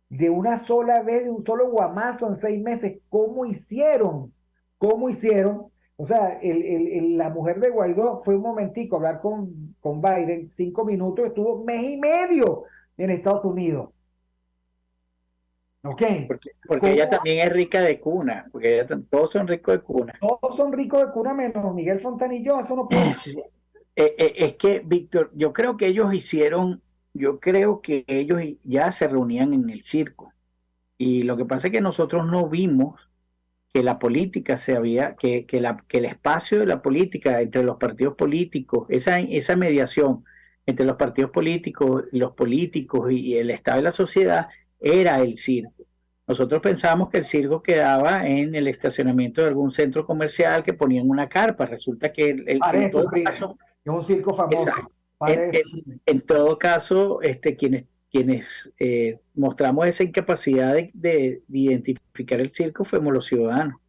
de una sola vez, de un solo guamazo en 6 meses. ¿Cómo hicieron? ¿Cómo hicieron? O sea, la mujer de Guaidó fue un momentico a hablar con Biden, 5 minutos, estuvo 1 mes y medio en Estados Unidos. ¿Ok? Porque ella también es rica de cuna, porque todos son ricos de cuna. Todos son ricos de cuna menos Miguel Fontanillo, eso no puede ser. Es que, Víctor, yo creo que ellos ya se reunían en el circo. Y lo que pasa es que nosotros no vimos que la política que el espacio de la política entre los partidos políticos, esa mediación entre los partidos políticos y el Estado y la sociedad era el circo. Nosotros pensábamos que el circo quedaba en el estacionamiento de algún centro comercial que ponían una carpa. Resulta que es un circo famoso. En todo caso, quienes mostramos esa incapacidad de identificar el circo fuimos los ciudadanos,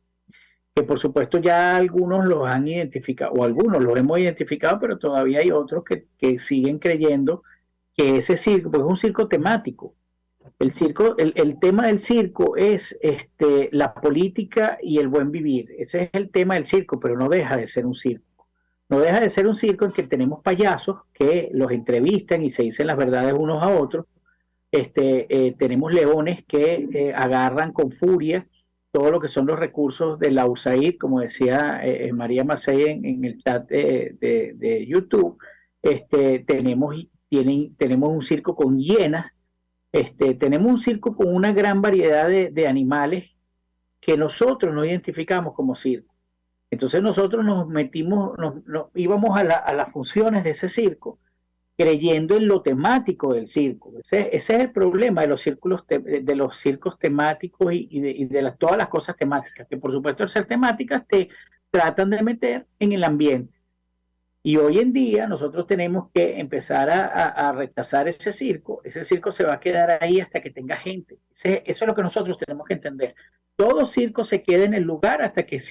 que por supuesto ya algunos los han identificado, o algunos los hemos identificado, pero todavía hay otros que siguen creyendo que ese circo, pues es un circo temático. El tema del circo es la política y el buen vivir. Ese es el tema del circo, pero no deja de ser un circo. No deja de ser un circo en que tenemos payasos que los entrevistan y se dicen las verdades unos a otros. Tenemos leones que agarran con furia todo lo que son los recursos de la USAID, como decía María Macei en el chat de YouTube. Tenemos un circo con hienas. Tenemos un circo con una gran variedad de animales que nosotros no identificamos como circo. Entonces nosotros nos íbamos a las funciones de ese circo creyendo en lo temático del circo. Ese es el problema de los circos temáticos y de todas las cosas temáticas, que por supuesto al ser temáticas te tratan de meter en el ambiente. Y hoy en día nosotros tenemos que empezar a rechazar ese circo se va a quedar ahí hasta que tenga gente. Eso es lo que nosotros tenemos que entender. Todo circo se queda en el lugar hasta que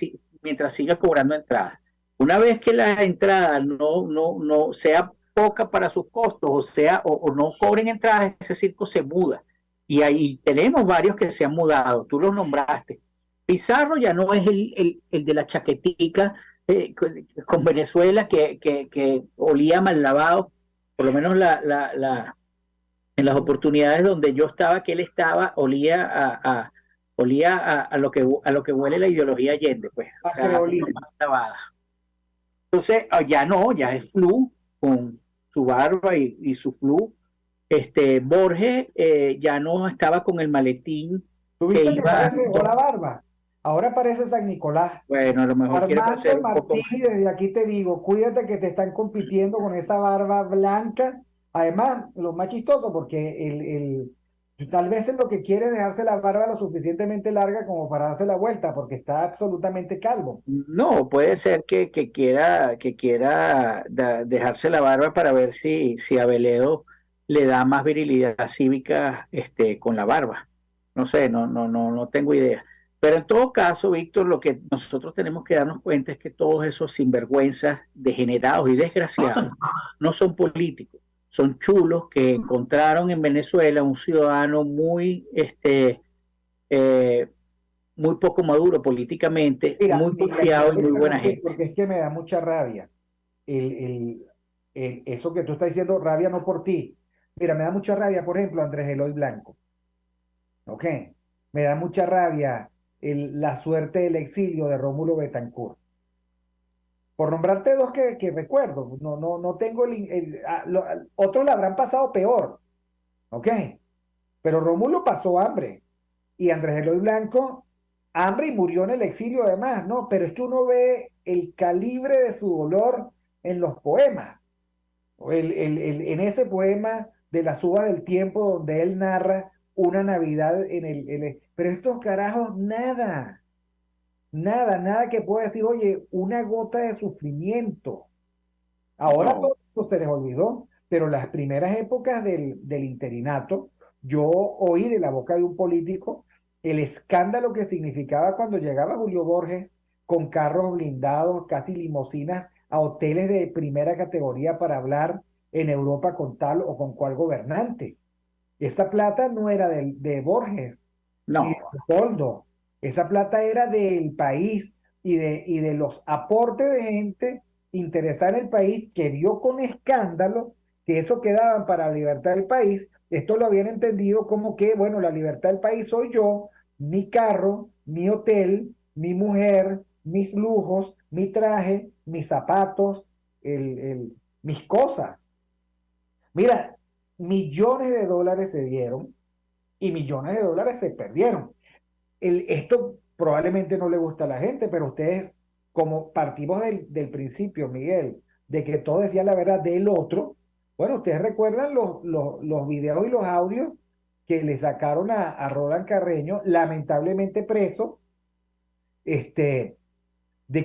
mientras siga cobrando entradas. Una vez que la entrada no sea poca para sus costos, o no cobren entradas, ese circo se muda. Y ahí tenemos varios que se han mudado, tú los nombraste. Pizarro ya no es el de la chaquetica con Venezuela que olía mal lavado, por lo menos en las oportunidades donde yo estaba, que él estaba, olía a lo que huele la ideología Allende, pues, o sea, mal lavada. Entonces, ya no, ya es Flu, con su barba y su Flu. Borges ya no estaba con el maletín. ¿Tuviste que parece la barba? Ahora parece San Nicolás. Bueno, a lo mejor quiere parecer un poco Martini, desde aquí te digo, cuídate que te están compitiendo con esa barba blanca. Además, lo más chistoso, porque tal vez es lo que quiere es dejarse la barba lo suficientemente larga como para darse la vuelta, porque está absolutamente calvo. No, puede ser que quiera dejarse la barba para ver si a Veledo le da más virilidad cívica con la barba. No sé, no tengo idea. Pero en todo caso, Víctor, lo que nosotros tenemos que darnos cuenta es que todos esos sinvergüenzas, degenerados y desgraciados no son políticos, son chulos que encontraron en Venezuela un ciudadano muy muy poco maduro políticamente, Mira, muy confiado y muy buena gente. Porque es que me da mucha rabia. Eso que tú estás diciendo, rabia no por ti. Mira, me da mucha rabia, por ejemplo, Andrés Eloy Blanco. ¿Ok? Me da mucha rabia la suerte del exilio de Rómulo Betancourt. Por nombrarte dos que recuerdo, no tengo otros la habrán pasado peor. ¿Ok? Pero Rómulo pasó hambre. Y Andrés Eloy Blanco, hambre y murió en el exilio además, ¿no? Pero es que uno ve el calibre de su dolor en los poemas. En ese poema de las uvas del tiempo, donde él narra una Navidad pero estos carajos, nada que pueda decir, oye, una gota de sufrimiento. Ahora todo esto se les olvidó, pero las primeras épocas del interinato, yo oí de la boca de un político el escándalo que significaba cuando llegaba Julio Borges con carros blindados, casi limusinas, a hoteles de primera categoría para hablar en Europa con tal o con cual gobernante. Esa plata no era de Borges, no, ni de Leopoldo. Esa plata era del país y de los aportes de gente interesada en el país que vio con escándalo que eso quedaba para la libertad del país. Esto lo habían entendido como que, bueno, la libertad del país soy yo, mi carro, mi hotel, mi mujer, mis lujos, mi traje, mis zapatos, mis cosas. Mira, millones de dólares se dieron y millones de dólares se perdieron. Esto probablemente no le gusta a la gente, pero ustedes, como partimos del principio, Miguel, de que todo decía la verdad del otro, bueno, ustedes recuerdan los videos y los audios que le sacaron a Roland Carreño, lamentablemente preso, de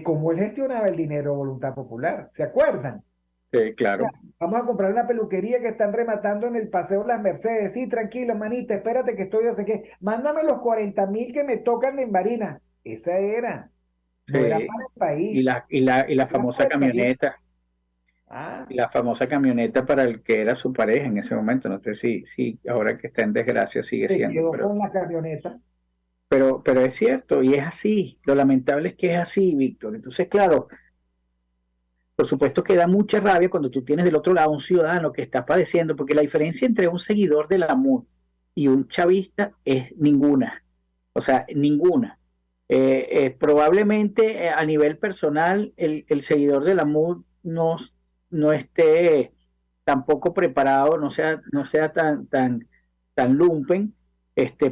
cómo él gestionaba el dinero de Voluntad Popular. ¿Se acuerdan? Sí, claro. Ya, vamos a comprar una peluquería que están rematando en el Paseo Las Mercedes. Sí, tranquilo, manita, espérate que estoy, yo sé qué. Mándame los 40,000 que me tocan en Barinas. Esa era. No era para el país. Y la famosa camioneta. Ah. Y la famosa camioneta para el que era su pareja en ese momento. No sé si ahora que está en desgracia sigue siendo. Quedó con la camioneta. Pero es cierto, y es así. Lo lamentable es que es así, Víctor. Entonces, claro, por supuesto que da mucha rabia cuando tú tienes del otro lado un ciudadano que está padeciendo, porque la diferencia entre un seguidor del AMUR y un chavista es ninguna. O sea, ninguna. Probablemente a nivel personal el seguidor del AMUR no esté tampoco preparado, no sea tan lumpen.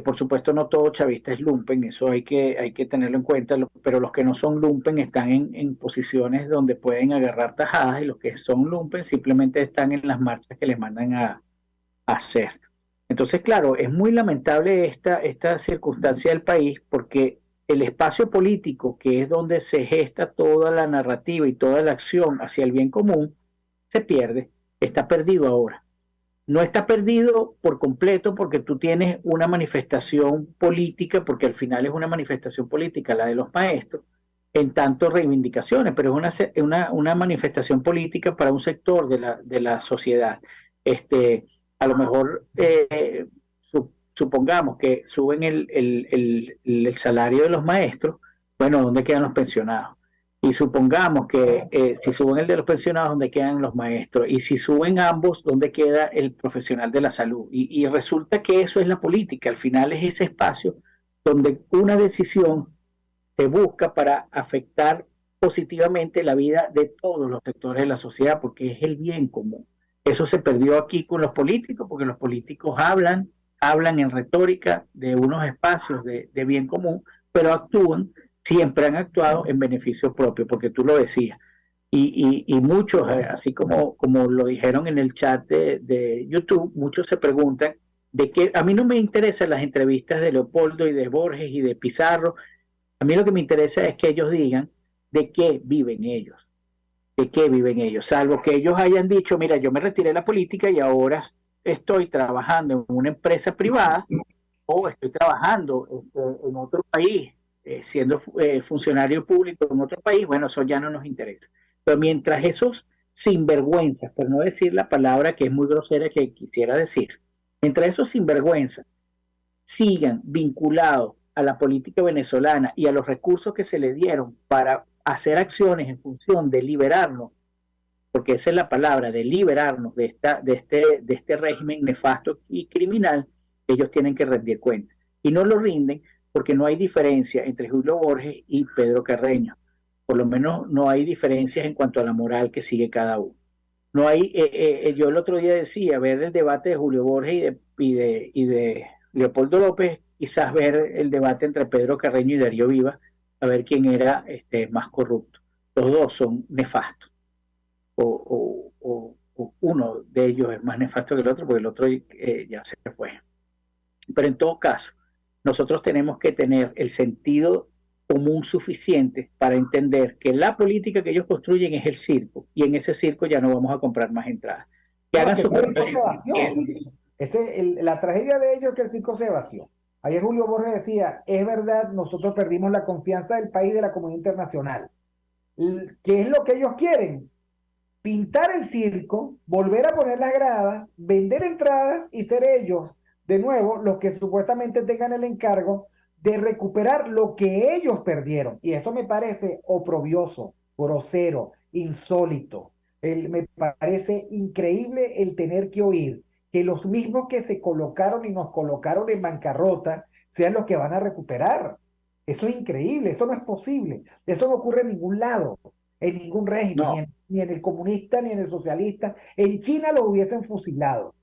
Por supuesto no todo chavista es lumpen, eso hay que tenerlo en cuenta, pero los que no son lumpen están en posiciones donde pueden agarrar tajadas, y los que son lumpen simplemente están en las marchas que les mandan a hacer. Entonces, claro, es muy lamentable esta circunstancia del país, porque el espacio político, que es donde se gesta toda la narrativa y toda la acción hacia el bien común, se pierde, está perdido ahora. No está perdido por completo porque tú tienes una manifestación política, porque al final es una manifestación política la de los maestros, en tanto reivindicaciones, pero es una manifestación política para un sector de la sociedad. A lo mejor supongamos que suben el salario de los maestros, bueno, ¿dónde quedan los pensionados? Y supongamos que si suben el de los pensionados, ¿dónde quedan los maestros? Y si suben ambos, ¿dónde queda el profesional de la salud? Y resulta que eso es la política, al final es ese espacio donde una decisión se busca para afectar positivamente la vida de todos los sectores de la sociedad, porque es el bien común. Eso se perdió aquí con los políticos, porque los políticos hablan en retórica de unos espacios de bien común, pero actúan, siempre han actuado en beneficio propio, porque tú lo decías. Y muchos, así como lo dijeron en el chat de YouTube, muchos se preguntan de qué. A mí no me interesan las entrevistas de Leopoldo y de Borges y de Pizarro. A mí lo que me interesa es que ellos digan de qué viven ellos, salvo que ellos hayan dicho, mira, yo me retiré de la política y ahora estoy trabajando en una empresa privada o estoy trabajando en otro país, siendo funcionario público en otro país. Bueno, eso ya no nos interesa. Pero mientras esos sinvergüenzas, por no decir la palabra que es muy grosera que quisiera decir, mientras esos sinvergüenzas sigan vinculados a la política venezolana y a los recursos que se le dieron para hacer acciones en función de liberarnos, porque esa es la palabra, de liberarnos de este régimen nefasto y criminal, ellos tienen que rendir cuenta. Y no lo rinden porque no hay diferencia entre Julio Borges y Pedro Carreño. Por lo menos no hay diferencias en cuanto a la moral que sigue cada uno. No hay, yo el otro día decía, ver el debate de Julio Borges y de Leopoldo López, quizás ver el debate entre Pedro Carreño y Darío Vivas, a ver quién era más corrupto. Los dos son nefastos. O uno de ellos es más nefasto que el otro, porque el otro ya se fue. Pero en todo caso, nosotros tenemos que tener el sentido común suficiente para entender que la política que ellos construyen es el circo, y en ese circo ya no vamos a comprar más entradas. Que hagan su la tragedia de ellos es que el circo se vació. Ayer Julio Borges decía, es verdad, nosotros perdimos la confianza del país, de la comunidad internacional. ¿Qué es lo que ellos quieren? Pintar el circo, volver a poner las gradas, vender entradas y ser ellos, de nuevo, los que supuestamente tengan el encargo de recuperar lo que ellos perdieron. Y eso me parece oprobioso, grosero, insólito. Me parece increíble el tener que oír que los mismos que se colocaron y nos colocaron en bancarrota sean los que van a recuperar. Eso es increíble, eso no es posible. Eso no ocurre en ningún lado, en ningún régimen, no. ni en el comunista, ni en el socialista. En China los hubiesen fusilado.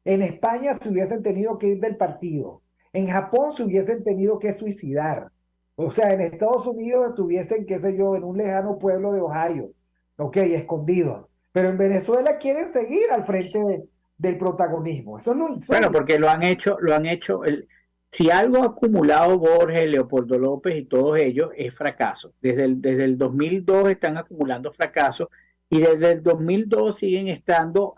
En España se hubiesen tenido que ir del partido. En Japón se hubiesen tenido que suicidar. O sea, en Estados Unidos estuviesen, qué sé yo, en un lejano pueblo de Ohio. Ok, escondidos. Pero en Venezuela quieren seguir al frente del protagonismo. Eso es lo insólito. Bueno, porque lo han hecho. Si algo ha acumulado Borges, Leopoldo López y todos ellos es fracaso. Desde el 2002 están acumulando fracasos, y desde el 2002 siguen estando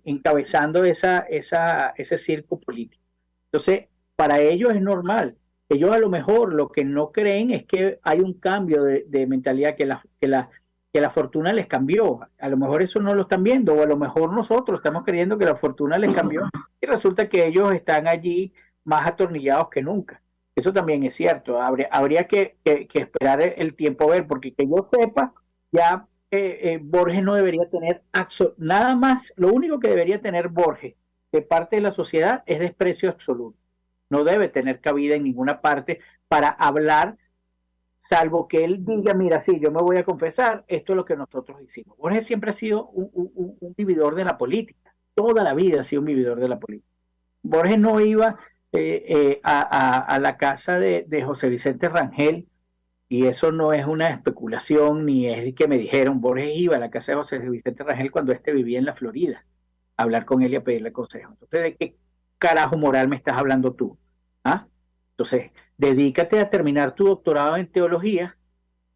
encabezando ese circo político. Entonces, para ellos es normal. Ellos a lo mejor lo que no creen es que hay un cambio de mentalidad, que la fortuna les cambió. A lo mejor eso no lo están viendo, o a lo mejor nosotros estamos creyendo que la fortuna les cambió, y resulta que ellos están allí más atornillados que nunca. Eso también es cierto. Habría que esperar el tiempo a ver, porque que yo sepa, ya Borges no debería tener nada más. Lo único que debería tener Borges de parte de la sociedad es desprecio absoluto. No debe tener cabida en ninguna parte para hablar, salvo que él diga, mira, sí, yo me voy a confesar, esto es lo que nosotros hicimos. Borges siempre ha sido un vividor de la política, toda la vida ha sido un vividor de la política. Borges no iba a la casa de José Vicente Rangel, y eso no es una especulación, ni es que me dijeron. Borges iba a la casa de José Vicente Rangel cuando vivía en la Florida, a hablar con él y a pedirle consejo. Entonces, ¿de qué carajo moral me estás hablando tú? ¿Ah? Entonces, dedícate a terminar tu doctorado en teología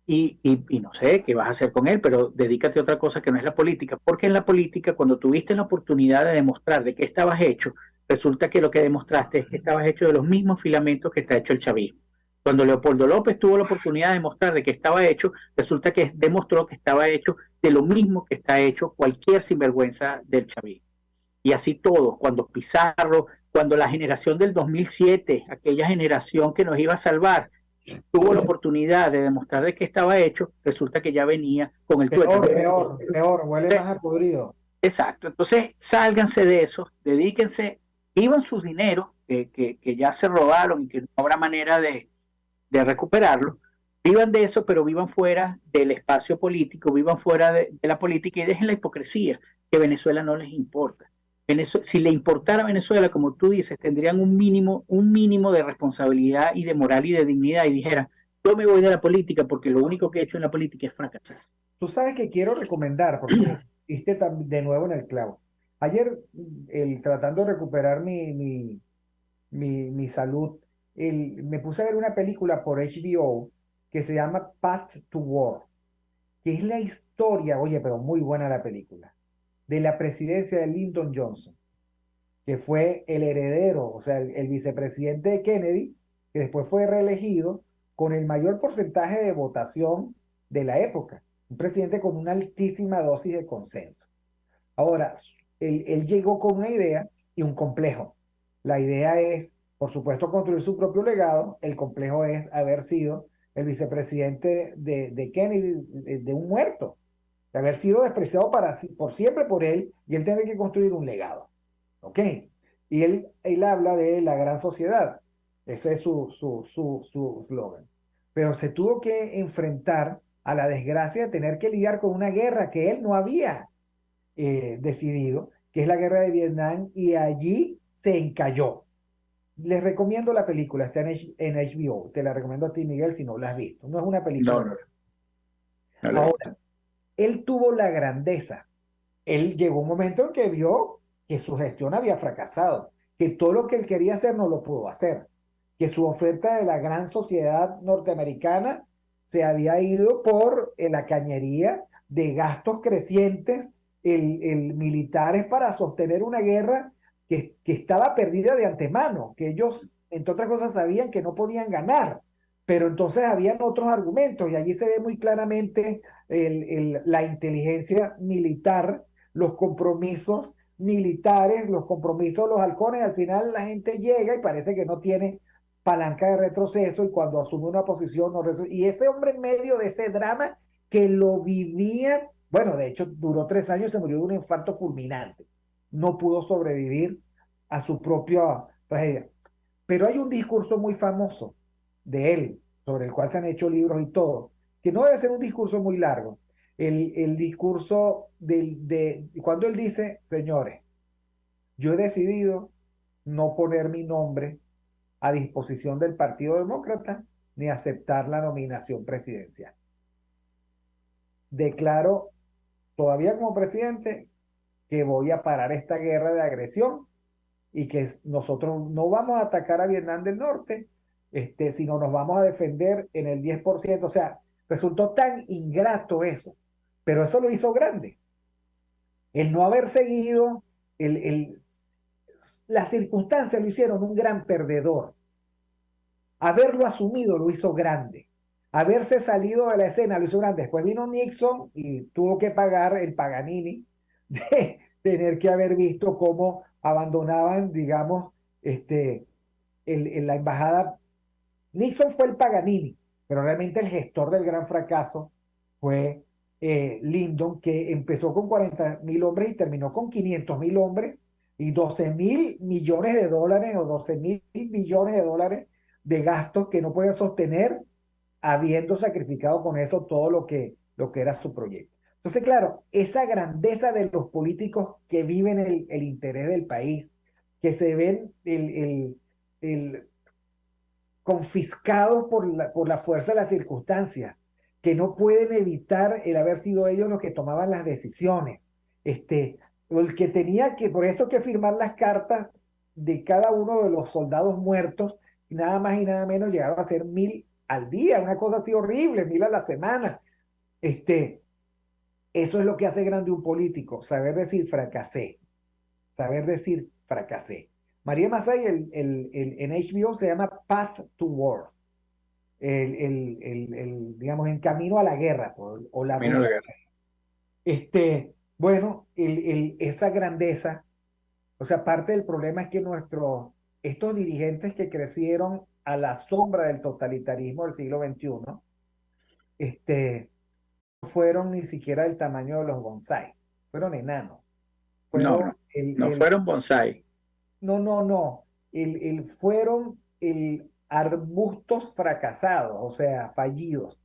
y no sé qué vas a hacer con él, pero dedícate a otra cosa que no es la política, porque en la política, cuando tuviste la oportunidad de demostrar de qué estabas hecho, resulta que lo que demostraste es que estabas hecho de los mismos filamentos que está hecho el chavismo. Cuando Leopoldo López tuvo la oportunidad de demostrar de qué estaba hecho, resulta que demostró que estaba hecho de lo mismo que está hecho cualquier sinvergüenza del chavismo. Y así todos, cuando Pizarro, cuando la generación del 2007, aquella generación que nos iba a salvar, tuvo la oportunidad de demostrar de qué estaba hecho, resulta que ya venía con el tuerto. Peor, huele más a podrido. Exacto, entonces sálganse de eso, dedíquense, vivan sus dineros que ya se robaron y que no habrá manera de recuperarlo, vivan de eso, pero vivan fuera del espacio político, vivan fuera de la política y dejen la hipocresía, que Venezuela no les importa. Si le importara a Venezuela, como tú dices, tendrían un mínimo de responsabilidad y de moral y de dignidad y dijeran, yo me voy de la política porque lo único que he hecho en la política es fracasar. Tú sabes que quiero recomendar, porque diste de nuevo en el clavo. Ayer, tratando de recuperar mi salud, me puse a ver una película por HBO que se llama Path to War, que es la historia, oye, pero muy buena la película, de la presidencia de Lyndon Johnson, que fue el heredero, o sea, el vicepresidente de Kennedy, que después fue reelegido con el mayor porcentaje de votación de la época, un presidente con una altísima dosis de consenso. Ahora, él llegó con una idea y un complejo. La idea es, por supuesto, construir su propio legado. El complejo es haber sido el vicepresidente de Kennedy, de un muerto, de haber sido despreciado por siempre por él, y él tiene que construir un legado. ¿Ok? Y él habla de la gran sociedad. Ese es su slogan. Pero se tuvo que enfrentar a la desgracia de tener que lidiar con una guerra que él no había decidido, que es la guerra de Vietnam, y allí se encalló. Les recomiendo la película, está en HBO. Te la recomiendo a ti, Miguel, si no la has visto. No es una película. No. Ahora, él tuvo la grandeza. Él llegó un momento en que vio que su gestión había fracasado, que todo lo que él quería hacer no lo pudo hacer, que su oferta de la gran sociedad norteamericana se había ido por la cañería de gastos crecientes militares para sostener una guerra que estaba perdida de antemano, que ellos, entre otras cosas, sabían que no podían ganar, pero entonces habían otros argumentos, y allí se ve muy claramente la inteligencia militar, los compromisos militares, los compromisos de los halcones. Al final la gente llega y parece que no tiene palanca de retroceso, y cuando asume una posición no retroceso. Y ese hombre, en medio de ese drama que lo vivía, bueno, de hecho duró 3 años, se murió de un infarto fulminante, no pudo sobrevivir a su propia tragedia. Pero hay un discurso muy famoso de él, sobre el cual se han hecho libros y todo, que no debe ser un discurso muy largo. El discurso de cuando él dice: señores, yo he decidido no poner mi nombre a disposición del Partido Demócrata ni aceptar la nominación presidencial. Declaro, todavía como presidente, que voy a parar esta guerra de agresión, y que nosotros no vamos a atacar a Vietnam del Norte, sino nos vamos a defender en el 10%. O sea, resultó tan ingrato eso, pero eso lo hizo grande. El no haber seguido, las circunstancias lo hicieron un gran perdedor. Haberlo asumido lo hizo grande. Haberse salido de la escena lo hizo grande. Después vino Nixon y tuvo que pagar el Paganini de tener que haber visto cómo abandonaban, digamos, la embajada. Nixon fue el Paganini, pero realmente el gestor del gran fracaso fue Lyndon, que empezó con 40.000 hombres y terminó con 500.000 hombres y 12.000 millones de dólares o 12.000 millones de dólares de gastos que no podía sostener, habiendo sacrificado con eso todo lo que era su proyecto. Entonces, claro, esa grandeza de los políticos que viven el interés del país, que se ven confiscados por la fuerza de las circunstancias, que no pueden evitar el haber sido ellos los que tomaban las decisiones, o el que tenía que, por eso, que firmar las cartas de cada uno de los soldados muertos nada más y nada menos llegaron a ser 1.000 al día, una cosa así horrible, 1.000 a la semana. Eso es lo que hace grande un político, saber decir fracasé, María Masay, en HBO se llama Path to War, digamos, en camino a la guerra, o la Camino a la guerra. Bueno, esa grandeza, o sea, parte del problema es que estos dirigentes que crecieron a la sombra del totalitarismo del siglo XXI, no fueron ni siquiera del tamaño de los bonsái, fueron enanos. No fueron bonsái. No. Fueron arbustos fracasados, o sea, fallidos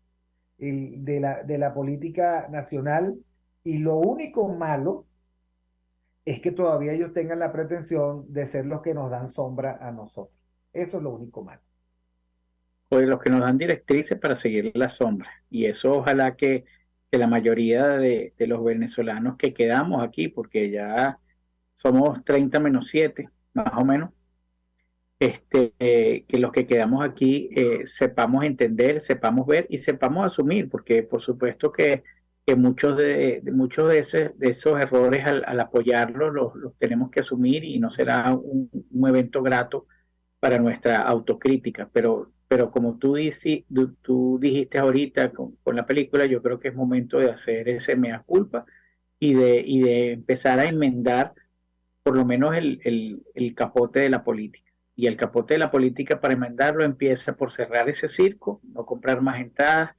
de la política nacional, y lo único malo es que todavía ellos tengan la pretensión de ser los que nos dan sombra a nosotros. Eso es lo único malo. Pues los que nos dan directrices para seguir la sombra. Y eso ojalá que la mayoría de los venezolanos que quedamos aquí, porque ya somos 30 menos 7, más o menos, que los que quedamos aquí sepamos entender, sepamos ver y sepamos asumir, porque por supuesto que muchos de esos errores al apoyarlos los tenemos que asumir, y no será un evento grato para nuestra autocrítica, pero como tú dijiste ahorita con la película, yo creo que es momento de hacer ese mea culpa y de empezar a enmendar por lo menos el capote de la política. Y el capote de la política, para enmendarlo, empieza por cerrar ese circo, no comprar más entradas,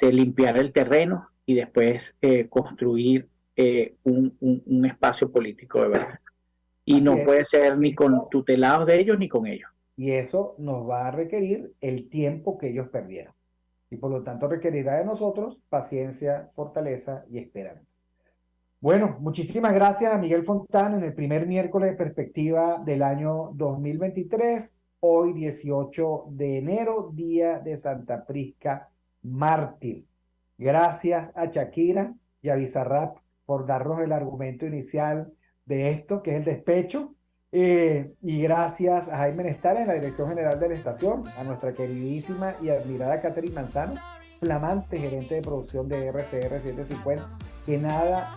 limpiar el terreno y después construir un espacio político de verdad. Y no puede ser ni con tutelados de ellos ni con ellos. Y eso nos va a requerir el tiempo que ellos perdieron. Y por lo tanto requerirá de nosotros paciencia, fortaleza y esperanza. Bueno, muchísimas gracias a Miguel Fontán en el primer miércoles de perspectiva del año 2023. Hoy 18 de enero, día de Santa Prisca mártir. Gracias a Shakira y a Bizarrap por darnos el argumento inicial de esto, que es el despecho. Y gracias a Jaime Nestara en la dirección general de la estación, a nuestra queridísima y admirada Catherine Manzano, flamante gerente de producción de RCR 750, que nada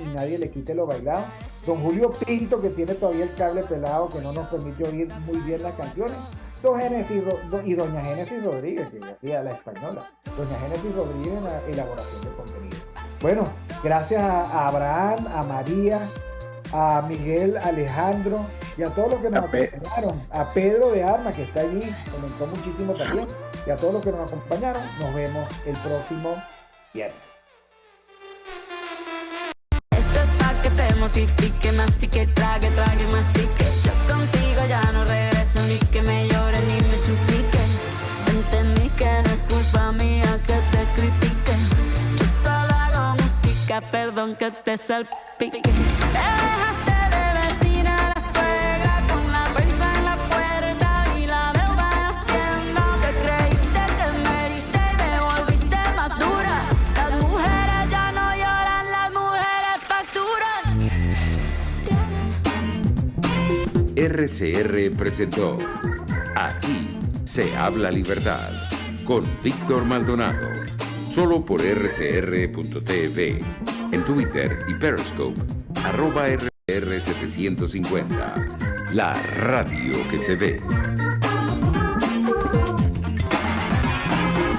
y nadie le quite lo bailado. Don Julio Pinto, que tiene todavía el cable pelado, que no nos permite oír muy bien las canciones. Y doña Génesis Rodríguez, que hacía la española. Doña Génesis Rodríguez en la elaboración de contenido. Bueno, gracias a Abraham, a María, a Miguel, Alejandro y a todos los que nos acompañaron, a Pedro de Arma, que está allí, comentó muchísimo también, y a todos los que nos acompañaron. Nos vemos el próximo viernes. Esto es pa' que te mortifique, mastique, trague, mastique. Yo contigo ya no regreso, ni que me llore ni me suplique. Entendí que no es culpa mía que te critique. Yo solo hago música, perdón que te salpique. Te dejaste de vecina la suegra con la prensa en la puerta y la deuda en Hacienda. Te creíste que me heriste y me volviste más dura. Las mujeres ya no lloran, las mujeres facturan. RCR presentó Aquí se habla libertad con Víctor Maldonado. Solo por rcr.tv, en Twitter y Periscope, @RCR750. La radio que se ve.